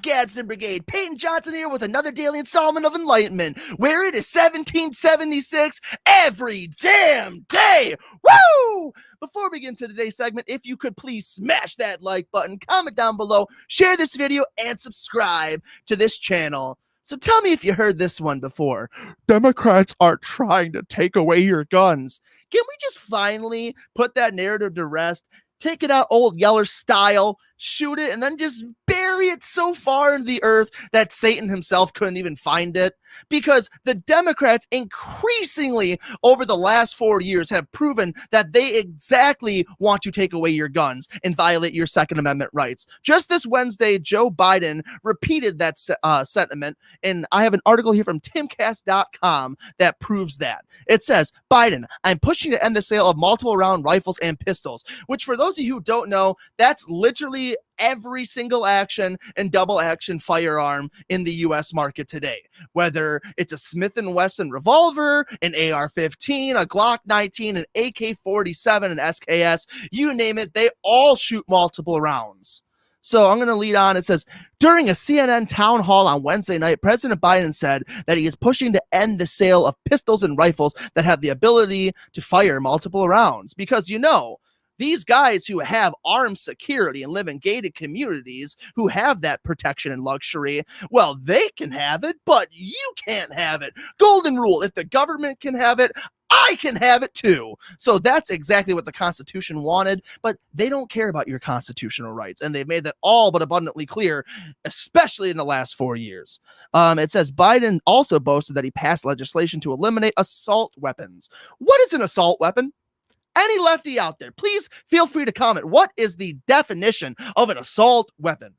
Gadsden Brigade? Peyton Johnson here with another daily installment of Enlightenment, where it is 1776 every damn day. Woo! Before we get into today's segment, if you could please smash that like button, comment down below, share this video, and subscribe to this channel. So tell me if you heard this one before. Democrats are trying to take away your guns. Can we just finally put that narrative to rest? Take it out old Yeller style, shoot it, and then just bury it so far into the earth that Satan himself couldn't even find it. Because the Democrats increasingly over the last 4 years have proven that they exactly want to take away your guns and violate your Second Amendment rights. Just this Wednesday, Joe Biden repeated that sentiment, and I have an article here from timcast.com that proves that. It says, Biden, I'm pushing to end the sale of multiple round rifles and pistols, which for those of you who don't know, that's literally every single action and double action firearm in the U.S. market today. Whether it's a Smith & Wesson revolver, an AR-15, a Glock 19, an AK-47, an SKS, you name it, they all shoot multiple rounds. So I'm going to lead on. It says, during a CNN town hall on Wednesday night, President Biden said that he is pushing to end the sale of pistols and rifles that have the ability to fire multiple rounds. Because, you know, these guys who have armed security and live in gated communities who have that protection and luxury, well, they can have it, but you can't have it. Golden rule, if the government can have it, I can have it too. So that's exactly what the Constitution wanted, but they don't care about your constitutional rights, and they've made that all but abundantly clear, especially in the last 4 years. It says Biden also boasted that he passed legislation to eliminate assault weapons. What is an assault weapon? Any lefty out there, please feel free to comment. What is the definition of an assault weapon?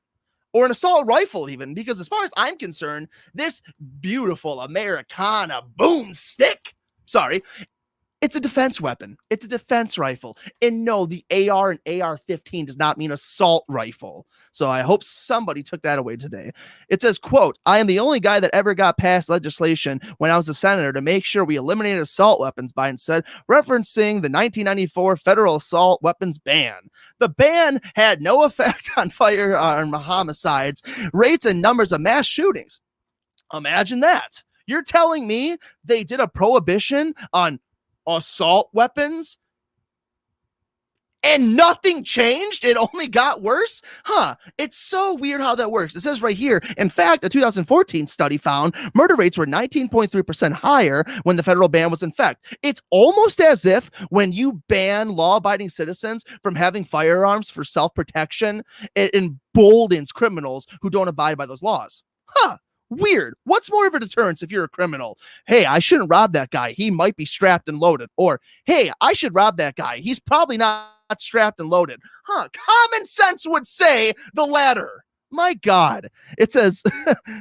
Or an assault rifle even? Because as far as I'm concerned, this beautiful Americana boomstick, it's a defense weapon. It's a defense rifle. And no, the AR and AR-15 does not mean assault rifle. So I hope somebody took that away today. It says, quote, I am the only guy that ever got passed legislation when I was a senator to make sure we eliminated assault weapons, Biden said, referencing the 1994 federal assault weapons ban. The ban had no effect on firearm homicides, rates, and numbers of mass shootings. Imagine that. You're telling me they did a prohibition on assault weapons and nothing changed? It only got worse? It's so weird how that works. It says right here, in fact, a 2014 study found murder rates were 19.3% higher when the federal ban was in effect. It's almost as if when you ban law-abiding citizens from having firearms for self-protection, it emboldens criminals who don't abide by those laws. Weird. What's more of a deterrence if you're a criminal? Hey, I shouldn't rob that guy. He might be strapped and loaded. Or, hey, I should rob that guy. He's probably not strapped and loaded. Common sense would say the latter. My God. It says,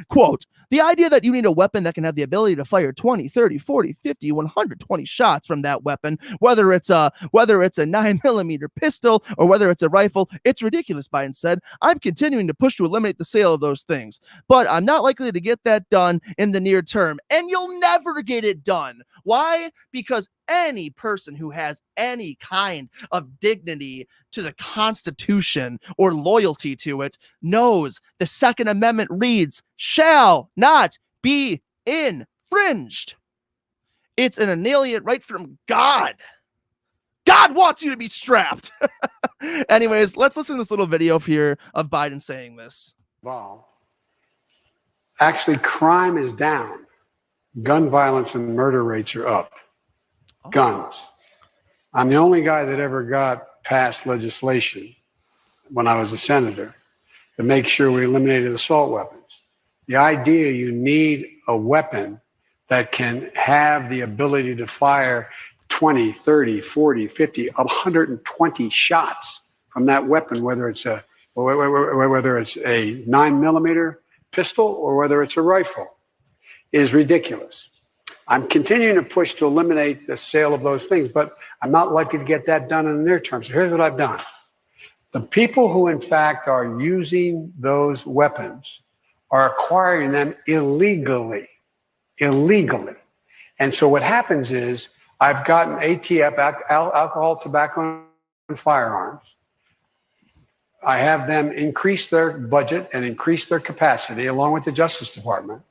quote, the idea that you need a weapon that can have the ability to fire 20, 30, 40, 50, 120 shots from that weapon, whether it's a 9mm pistol or whether it's a rifle, it's ridiculous, Biden said. I'm continuing to push to eliminate the sale of those things, but I'm not likely to get that done in the near term. And you'll never get it done. Why? Because any person who has any kind of dignity to the Constitution or loyalty to it knows the Second Amendment reads, shall not be infringed. It's an inalienate right from God. God wants you to be strapped. Anyways, let's listen to this little video here of Biden saying this. Wow. Actually, crime is down. Gun violence and murder rates are up. Guns. I'm the only guy that ever got passed legislation when I was a senator to make sure we eliminated assault weapons. The idea you need a weapon that can have the ability to fire 20, 30, 40, 50, 120 shots from that weapon, whether it's a 9mm pistol or whether it's a rifle, is ridiculous. I'm continuing to push to eliminate the sale of those things, but I'm not likely to get that done in the near term. So here's what I've done. The people who, in fact, are using those weapons are acquiring them illegally. And so what happens is I've gotten ATF, alcohol, tobacco, and firearms, I have them increase their budget and increase their capacity, along with the Justice Department,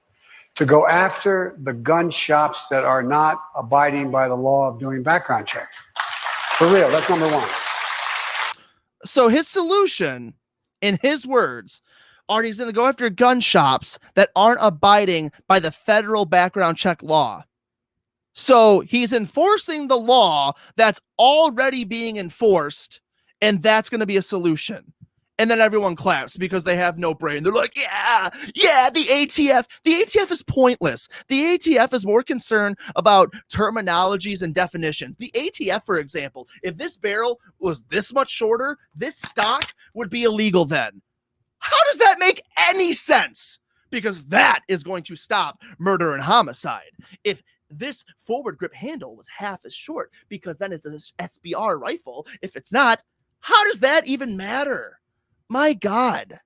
to go after the gun shops that are not abiding by the law of doing background checks. For real, that's number one. So his solution, in his words, are he's going to go after gun shops that aren't abiding by the federal background check law. So he's enforcing the law that's already being enforced, and that's going to be a solution. And then everyone claps because they have no brain. They're like, yeah, the ATF. The ATF is pointless. The ATF is more concerned about terminologies and definitions. The ATF, for example, if this barrel was this much shorter, this stock would be illegal then. How does that make any sense? Because that is going to stop murder and homicide. If this forward grip handle was half as short, because then it's an SBR rifle. If it's not, how does that even matter? My God.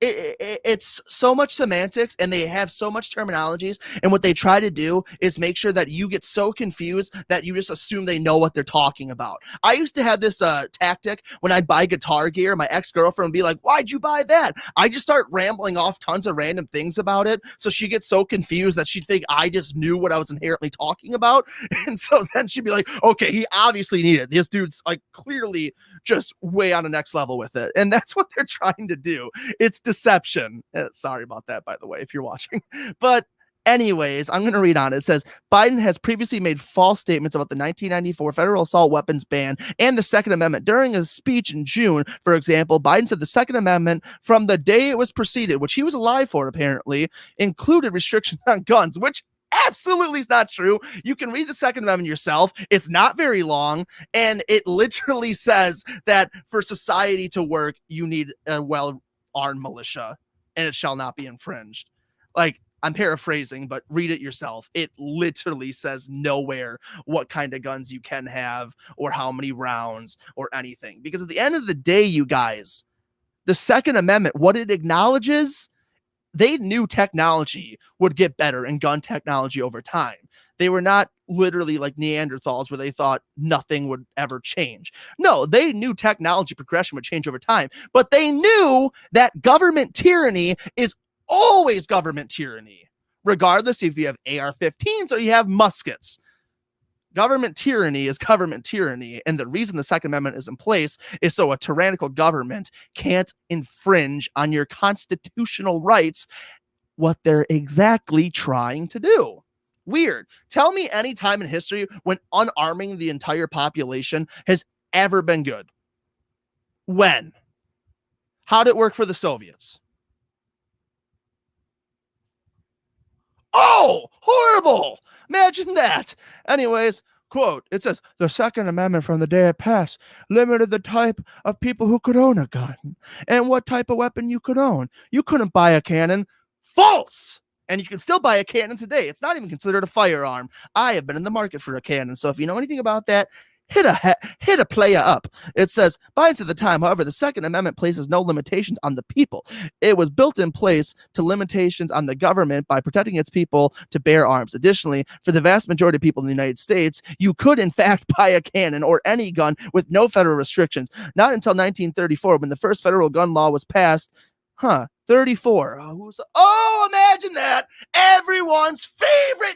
It's so much semantics, and they have so much terminologies, and what they try to do is make sure that you get so confused that you just assume they know what they're talking about. I used to have this tactic when I'd buy guitar gear. My ex-girlfriend would be like, why'd you buy that? I just start rambling off tons of random things about it, so she gets so confused that she'd think I just knew what I was inherently talking about, and so then she'd be like, okay, he obviously needed it. This dude's like clearly just way on the next level with it, and that's what they're trying to do. It's deception. Sorry about that, by the way, if you're watching. But anyways, I'm going to read on. It says, Biden has previously made false statements about the 1994 federal assault weapons ban and the Second Amendment. During a speech in June, for example, Biden said the Second Amendment, from the day it was preceded, which he was alive for apparently, included restrictions on guns, which absolutely is not true. You can read the Second Amendment yourself. It's not very long, and it literally says that for society to work, you need a well-armed militia, and it shall not be infringed. Like, I'm paraphrasing, but read it yourself. It literally says nowhere what kind of guns you can have or how many rounds or anything. Because at the end of the day, you guys, the Second Amendment, what it acknowledges, they knew technology would get better and gun technology over time. They were not literally like Neanderthals where they thought nothing would ever change. No, they knew technology progression would change over time, but they knew that government tyranny is always government tyranny, regardless if you have AR-15s or you have muskets. Government tyranny is government tyranny, and the reason the Second Amendment is in place is so a tyrannical government can't infringe on your constitutional rights, what they're exactly trying to do. Weird. Tell me any time in history when unarming the entire population has ever been good. When? How did it work for the Soviets? Oh, horrible. Imagine that. Anyways, quote, it says, the Second Amendment from the day it passed limited the type of people who could own a gun and what type of weapon you could own. You couldn't buy a cannon. False. And you can still buy a cannon today. It's not even considered a firearm. I have been in the market for a cannon. So if you know anything about that, hit a player up. It says, Biden's at the time, however, the Second Amendment places no limitations on the people. It was built in place to limitations on the government by protecting its people to bear arms. Additionally, for the vast majority of people in the United States, you could in fact buy a cannon or any gun with no federal restrictions. Not until 1934, when the first federal gun law was passed. 34. Imagine that. Everyone's favorite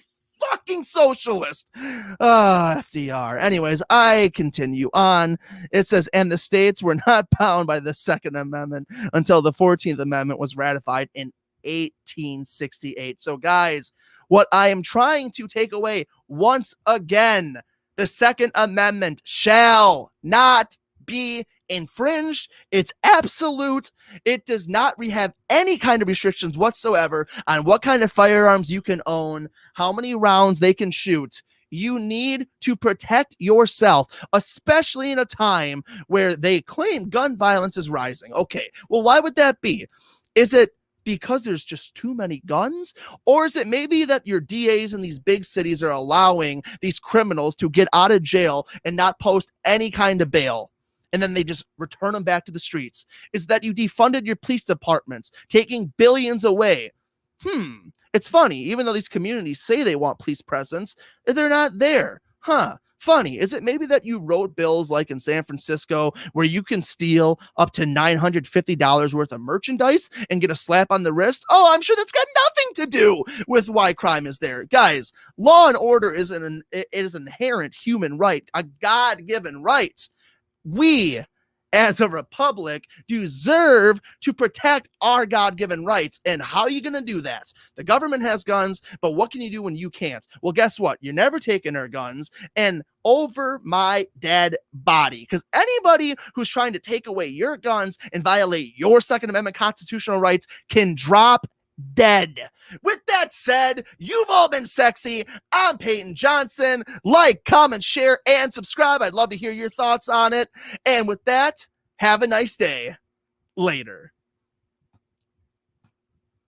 fucking socialist. FDR. Anyways, I continue on. It says, and the states were not bound by the Second Amendment until the 14th Amendment was ratified in 1868. So guys, what I am trying to take away once again, the Second Amendment shall not be infringed. It's absolute. It does not have any kind of restrictions whatsoever on what kind of firearms you can own, how many rounds they can shoot. You need to protect yourself, especially in a time where they claim gun violence is rising. Okay, well, why would that be? Is it because there's just too many guns? Or is it maybe that your DAs in these big cities are allowing these criminals to get out of jail and not post any kind of bail, and then they just return them back to the streets? Is that you defunded your police departments, taking billions away? It's funny, even though these communities say they want police presence, they're not there. funny? Is it maybe that you wrote bills like in San Francisco where you can steal up to $950 worth of merchandise and get a slap on the wrist? Oh, I'm sure that's got nothing to do with why crime is there. Guys, law and order is an inherent human right, a God-given right. We, as a republic, deserve to protect our God-given rights. And how are you going to do that? The government has guns, but what can you do when you can't? Well, guess what? You're never taking our guns, and over my dead body. Because anybody who's trying to take away your guns and violate your Second Amendment constitutional rights can drop dead. With that said, you've all been sexy. I'm Peyton Johnson. Like, comment, share, and subscribe. I'd love to hear your thoughts on it. And with that, have a nice day. Later.